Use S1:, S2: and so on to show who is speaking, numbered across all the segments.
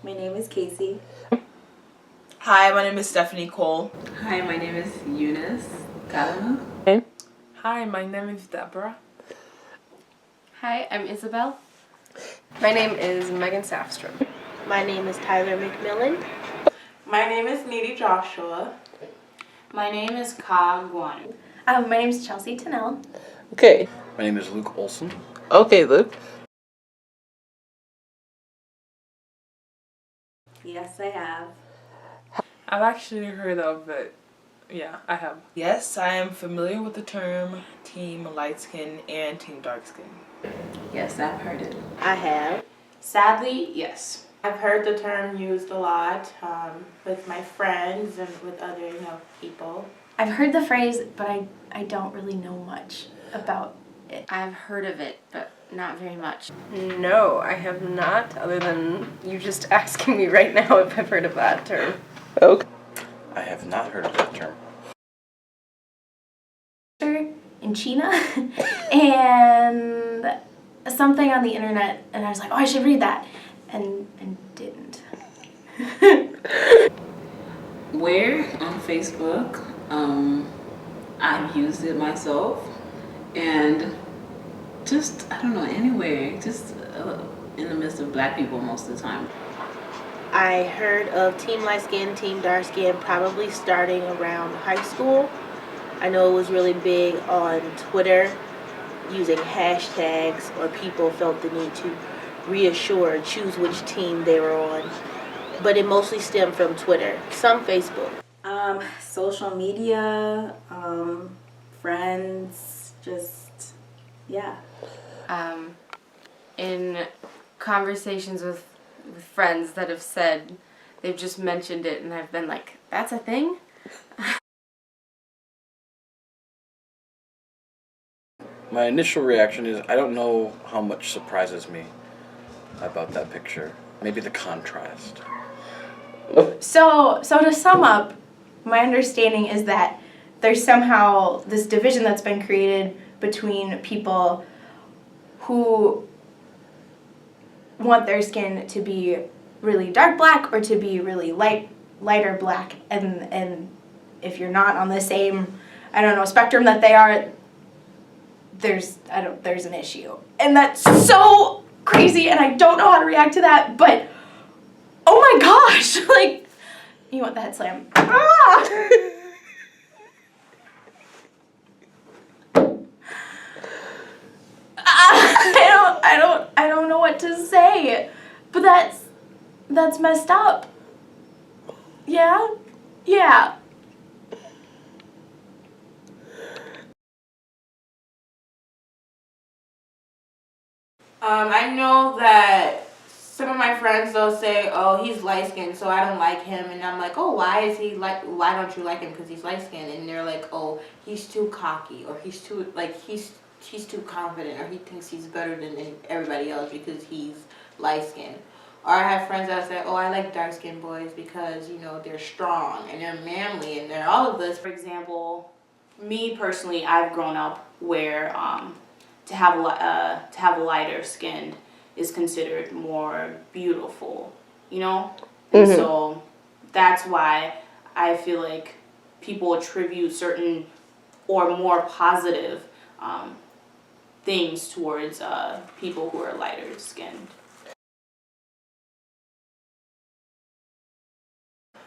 S1: My name is Casey.
S2: Hi, my name is Stephanie Cole.
S3: Hi, my name is Eunice Galama.
S4: Hi, my name is Deborah.
S5: Hi, I'm Isabel.
S6: My name is Megan Safstrom.
S7: My name is Tyler McMillan.
S8: My name is Needy Joshua.
S9: My name is Ka Guan.
S1: My name is Chelsea Tennell.
S10: Okay.
S11: My name is Luke Olson.
S10: Okay, Luke.
S1: Yes, I have.
S4: I've actually heard of it. Yeah, I have.
S2: Yes, I am familiar with the term Team Light Skin and Team Dark Skin.
S3: Yes, I've heard it.
S7: I have.
S9: Sadly, yes.
S8: I've heard the term used a lot with my friends and with other people.
S1: I've heard the phrase, but I don't really know much about it.
S5: I've heard of it, but not very much.
S6: No, I have not, other than you just asking me right now if I've heard of that term.
S10: Okay.
S11: I have not heard of that term.
S1: In China and something on the internet, and I was like, oh, I should read that, and didn't.
S3: Where? On Facebook. I've used it myself, and just, I don't know, anywhere, just in the midst of black people most of the time.
S7: I heard of Team Light Skin, Team Dark Skin probably starting around high school. I know it was really big on Twitter, using hashtags, or people felt the need to reassure, choose which team they were on. But it mostly stemmed from Twitter, some Facebook.
S1: Social media, friends, just, yeah.
S5: In conversations with friends that have said, they've just mentioned it, and I've been like, that's a thing?
S11: My initial reaction is I don't know how much surprises me about that picture. Maybe the contrast.
S1: So to sum up, my understanding is that there's somehow this division that's been created between people who want their skin to be really dark black or to be really lighter black, and if you're not on the same, I don't know, spectrum that they are, there's an issue. And that's so crazy, and I don't know how to react to that, but oh my gosh, like, you want the head slam. Ah! I don't know what to say, but that's messed up. Yeah? Yeah.
S8: I know that some of my friends, they'll say, oh, he's light-skinned, so I don't like him. And I'm like, oh, why don't you like him? Because he's light-skinned. And they're like, oh, he's too cocky, or he's too too confident, or he thinks he's better than everybody else because he's light-skinned. Or I have friends that say, oh, I like dark-skinned boys because, they're strong and they're manly and they're all of this.
S9: For example, me personally, I've grown up where to have a lighter skin is considered more beautiful, And so that's why I feel like people attribute certain or more positive things towards people who are lighter skinned.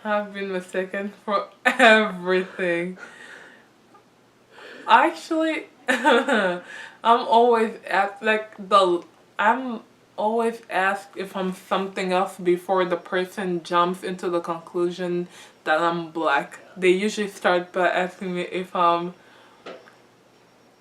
S4: I've been mistaken for everything. Actually, I'm always asked if I'm something else before the person jumps into the conclusion that I'm black. They usually start by asking me if I'm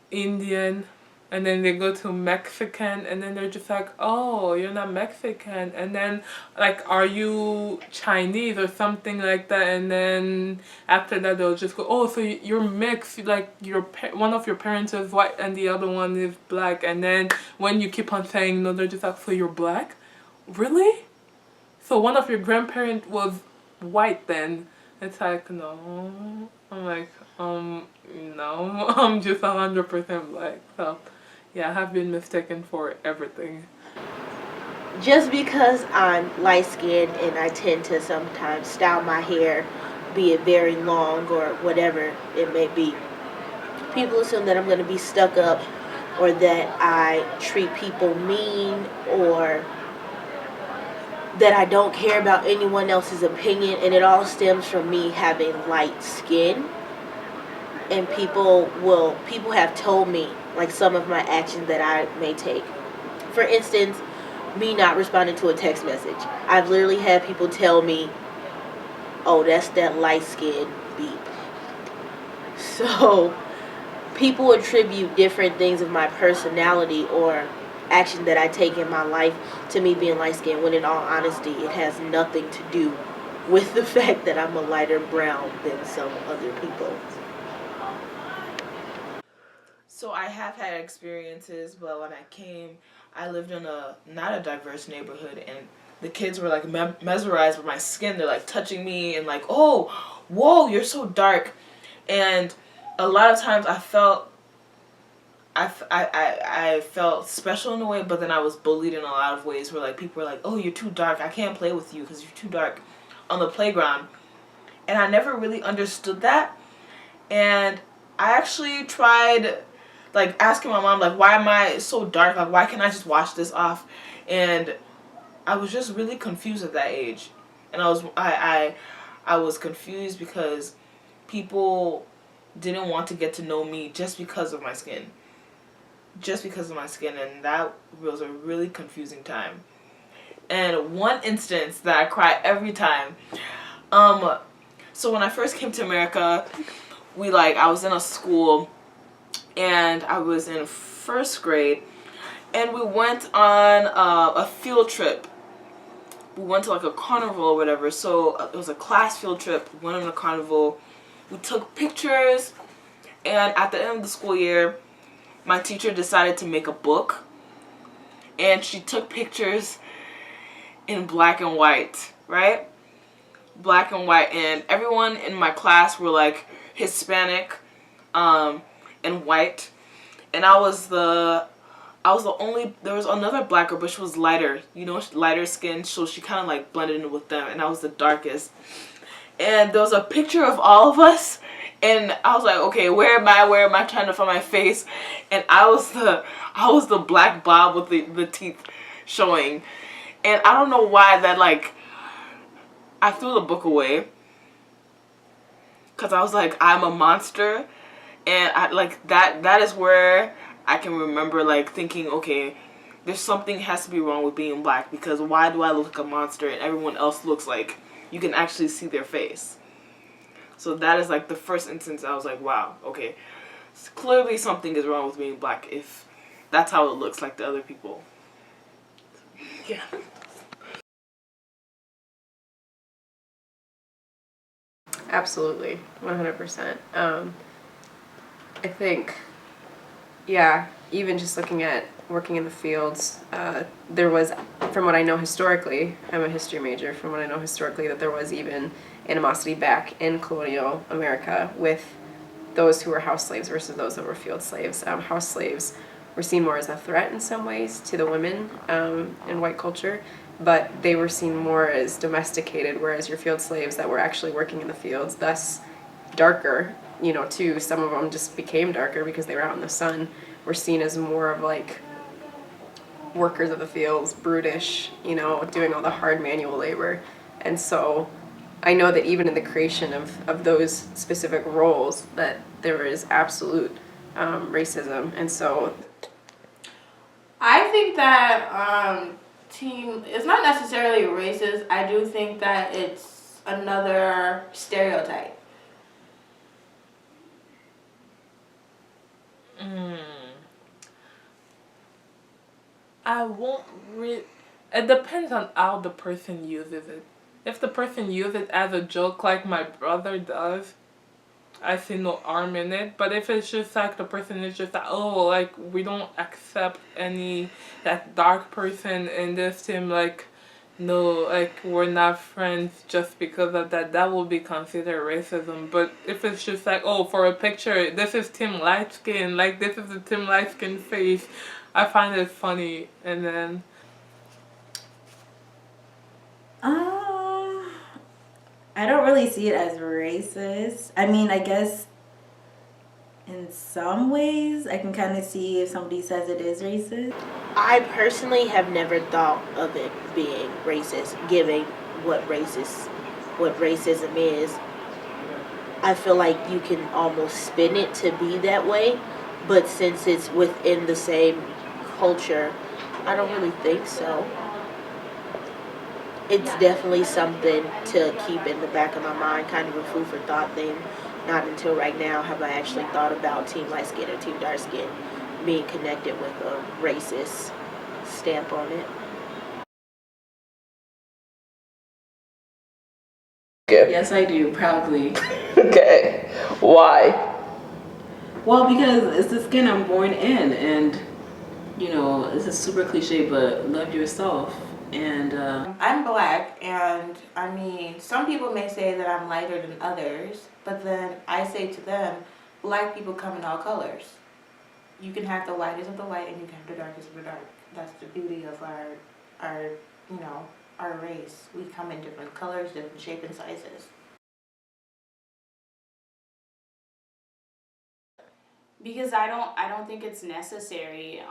S4: Indian, and then they go to Mexican, and then they're just like, oh, you're not Mexican, and then like, are you Chinese or something like that, and then after that they'll just go, oh, so you're mixed, like one of your parents is white and the other one is black, and then when you keep on saying no, they're just like, so you're black? Really? So one of your grandparents was white then? It's like, no. I'm like, no, I'm just 100% black. So, yeah, I have been mistaken for everything.
S7: just because I'm light skinned and I tend to sometimes style my hair, be it very long or whatever it may be, people assume that I'm going to be stuck up or that I treat people mean or that I don't care about anyone else's opinion, and it all stems from me having light skin. And people have told me like some of my actions that I may take. For instance, me not responding to a text message. I've literally had people tell me, "Oh, that's that light skin beep." So people attribute different things of my personality or action that I take in my life to me being light skinned, when in all honesty it has nothing to do with the fact that I'm a lighter brown than some other people.
S2: So I have had experiences, but when I came, I lived in a not a diverse neighborhood, and the kids were like mesmerized with my skin. They're like touching me and like, "Oh, whoa, you're so dark." And a lot of times I felt I felt special in a way, but then I was bullied in a lot of ways where like people were like, "Oh, you're too dark. I can't play with you because you're too dark," on the playground. And I never really understood that. And I actually tried like asking my mom like, "Why am I so dark? Like, why can't I just wash this off?" And I was just really confused at that age. And I was confused because people didn't want to get to know me just because of my skin. Just because of my skin, and that was a really confusing time. And one instance that I cry every time, so when I first came to America, I was in a school, and I was in first grade, and we went on a field trip. We went to like a carnival or whatever, so it was a class field trip. We went on a carnival, we took pictures, and at the end of the school year, my teacher decided to make a book, and she took pictures in black and white, right? Black and white, and everyone in my class were like Hispanic, and white, and I was the only, there was another black girl, but she was lighter, lighter skin, so she kind of like blended in with them, and I was the darkest. And there was a picture of all of us, and I was like, okay, where am I trying to find my face? And I was the black Bob with the teeth showing. And I don't know why that, like, I threw the book away, because I was like, I'm a monster. And I like that is where I can remember like thinking, okay, there's something has to be wrong with being black, because why do I look like a monster and everyone else looks like you can actually see their face? So that is like the first instance I was like, wow, okay, clearly something is wrong with being black if that's how it looks like the other people. Yeah.
S6: Absolutely, 100%. I think, yeah, even just looking at working in the fields, there was, from what I know historically, I'm a history major, from what I know historically, that there was even animosity back in colonial America with those who were house slaves versus those that were field slaves. House slaves were seen more as a threat in some ways to the women in white culture, but they were seen more as domesticated, whereas your field slaves that were actually working in the fields, thus darker, too, some of them just became darker because they were out in the sun, were seen as more of like workers of the fields, brutish, doing all the hard manual labor. And so I know that even in the creation of those specific roles, that there is absolute racism. And so
S8: I think that team is not necessarily racist. I do think that it's another stereotype.
S4: I won't it depends on how the person uses it. If the person uses it as a joke like my brother does, I see no harm in it. But if it's just like the person is just like, oh, like we don't accept that dark person in this team, like no, like we're not friends just because of that, that will be considered racism. But if it's just like, oh, for a picture, this is Tim Light Skin, like this is the Tim Light Skin face, I find it funny. And then
S10: I don't really see it as racist. I mean, I guess in some ways I can kind of see if somebody says it is racist.
S7: I personally have never thought of it being racist, given what racism is. I feel like you can almost spin it to be that way, but since it's within the same culture, I don't really think so. It's definitely something to keep in the back of my mind, kind of a food for thought thing. Not until right now have I actually thought about Team Light Skin and Team Dark Skin being connected with a racist stamp on it.
S3: Yes, I do, proudly.
S2: Okay. Why?
S3: Well, because it's the skin I'm born in, and you know, this is super cliche, but love yourself. And
S8: I'm black, and I mean, some people may say that I'm lighter than others, but then I say to them, black people come in all colors. You can have the lightest of the white, and you can have the darkest of the dark. That's the beauty of our you know, our race. We come in different colors, different shapes and sizes.
S9: Because I don't think it's necessary.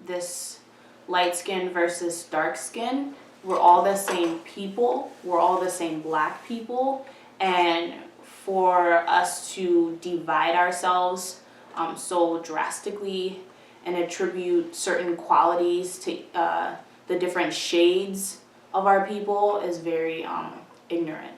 S9: This light skin versus dark skin. We're all the same people. We're all the same black people, and for us to divide ourselves so drastically and attribute certain qualities to the different shades of our people is very ignorant.